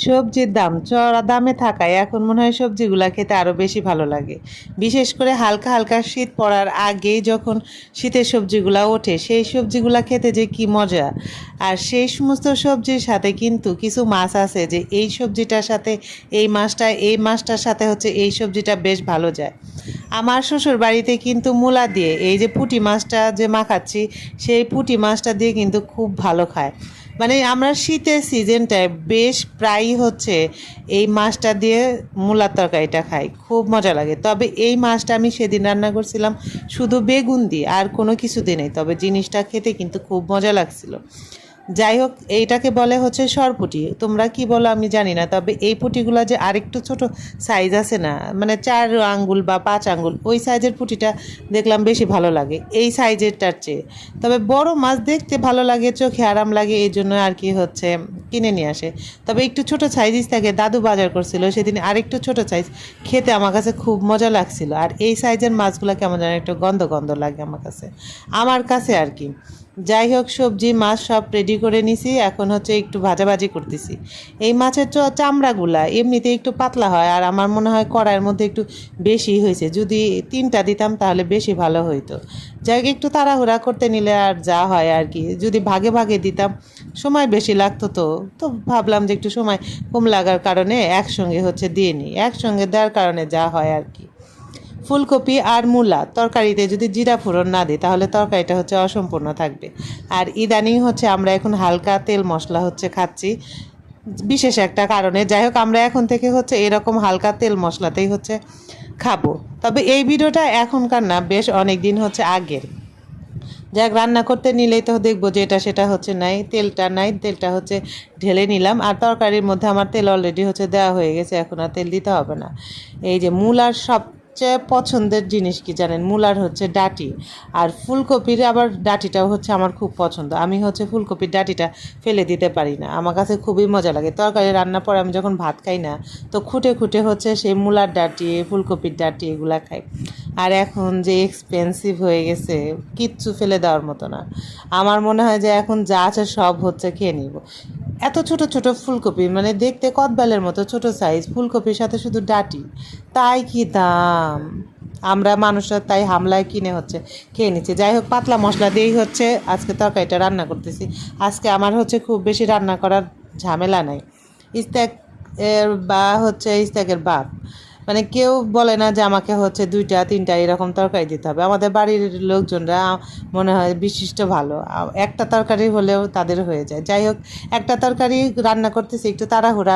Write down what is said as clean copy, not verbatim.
সবজির দাম চড়া দামে থাকায় এখন মনে হয় সবজিগুলা খেতে আরও বেশি ভালো লাগে। বিশেষ করে হালকা হালকা শীত পড়ার আগেই যখন শীতের সবজিগুলা ওঠে সেই সবজিগুলা খেতে যে কি মজা। আর সেই সমস্ত সবজির সাথে কিন্তু কিছু মাছ আছে যে এই সবজিটার সাথে এই মাছটার সাথে হচ্ছে এই সবজিটা বেশ ভালো যায়। আমার শ্বশুর বাড়িতে কিন্তু মূলা দিয়ে এই যে পুঁটি মাছটা যে মাখাচ্ছি সেই পুঁটি মাছটা দিয়ে কিন্তু খুব ভালো খায়। মানে আমরা শীতের সিজনটায় বেশ প্রায়ই হচ্ছে এই মাছটা দিয়ে মূলার তরকারিটা খাই, খুব মজা লাগে। তবে এই মাছটা আমি সেদিন রান্না করছিলাম শুধু বেগুন দিয়ে, আর কোনো কিছু দিয়ে নেই, তবে জিনিসটা খেতে কিন্তু খুব মজা লাগছিল। যাই হোক, এইটাকে বলে হচ্ছে সরপুঁটি, তোমরা কি বলো আমি জানি না। তবে এই পুঁটিগুলো যে আরেকটু ছোট সাইজ আছে না, মানে 4 আঙ্গুল বা 5 আঙ্গুল, ওই সাইজের পুঁটিটা দেখলাম বেশি ভালো লাগে এই সাইজেরটার চেয়ে। তবে বড় মাছ দেখতে ভালো লাগে, চোখে আরাম লাগে, এই জন্য আর কি হচ্ছে কিনে নিয়ে আসে। তবে একটু ছোট সাইজ থাকে, দাদু বাজার করছিল সেদিন, আরেকটু ছোট সাইজ খেতে আমার কাছে খুব মজা লাগছিল। আর এই সাইজের মাছগুলো কেমন যেন একটু গন্ধ গন্ধ লাগে আমার কাছে আর কি। যাই হোক, সবজি মাছ সব রেডি করে নিছি, এখন হচ্ছে একটু ভাজাভাজি করতেছি। এই মাছের চামড়াগুলা এমনিতে একটু পাতলা হয়, আর আমার মনে হয় কড়াইয়ের মধ্যে একটু বেশি হয়েছে, যদি 3টা দিতাম তাহলে বেশি ভালো হইতো। যাই হোক, একটু তাড়াহুড়া করতে নিলে আর যা হয় আর কি, যদি ভাগে ভাগে দিতাম সময় বেশি লাগতো। তো ভাবলাম যে একটু সময় কম লাগার কারণে একসঙ্গে হচ্ছে দিয়ে নিই, একসঙ্গে দেওয়ার কারণে যা হয় আর কি। ফুলকপি আর মূলা তরকারিতে যদি জিরা ফোড়ন না দিই তাহলে তরকারিটা হচ্ছে অসম্পূর্ণ থাকবে। আর ইদানিং হচ্ছে আমরা এখন হালকা তেল মশলা হচ্ছে খাচ্ছি বিশেষ একটা কারণে। যাই হোক, আমরা এখন থেকে হচ্ছে এরকম হালকা তেল মশলাতেই হচ্ছে খাবো। তবে এই ভিডিওটা এখনকার না, বেশ অনেক দিন হচ্ছে আগের। যাক, রান্না করতে নিলেই তো দেখবো যে এটা সেটা হচ্ছে নাই, তেলটা হচ্ছে ঢেলে নিলাম। আর তরকারির মধ্যে আমার তেল অলরেডি হচ্ছে দেওয়া হয়ে গেছে, এখন আর তেল দিতে হবে না। এই যে মূলার সবচেয়ে পছন্দের জিনিস কি জানেন? মূলার হচ্ছে ডাঁটি। আর ফুলকপির আবার ডাঁটিটাও হচ্ছে আমার খুব পছন্দ। আমি হচ্ছে ফুলকপির ডাঁটিটা ফেলে দিতে পারি না, আমার কাছে খুবই মজা লাগে। তরকারি রান্নার পরে আমি যখন ভাত খাই না, তো খুঁটে খুঁটে হচ্ছে সেই মূলার ডাঁটি, ফুলকপির ডাঁটি এগুলা খাই। আর এখন যে এক্সপেন্সিভ হয়ে গেছে, কিচ্ছু ফেলে দেওয়ার মতো না। আমার মনে হয় যে এখন যা আছে সব হচ্ছে খেয়ে নিব। এত ছোট ছোট ফুলকপি, মানে দেখতে কদবেলের মতো ছোট সাইজ ফুলকপির সাথে শুধু ডাঁটি, তাই কি দাম! আমরা মানুষরা তাই হামলায় কিনে হচ্ছে খেয়ে নিচ্ছি। যাই হোক, পাতলা মশলা দিয়েই হচ্ছে আজকে তরকারিটা রান্না করতেছি। আজকে আমার হচ্ছে খুব বেশি রান্না করার ঝামেলা নাই। ইস্তেক ইস্তেকের বাপ, মানে কেউ বলে না যে আমাকে হচ্ছে 2টা 3টা এরকম তরকারি দিতে হবে। আমাদের বাড়ির লোকজনরা মনে হয় বিশিষ্ট ভালো, একটা তরকারি হলেও তাদের হয়ে যায়। যাই হোক, একটা তরকারি রান্না করতেছি একটু তাড়াহুড়া।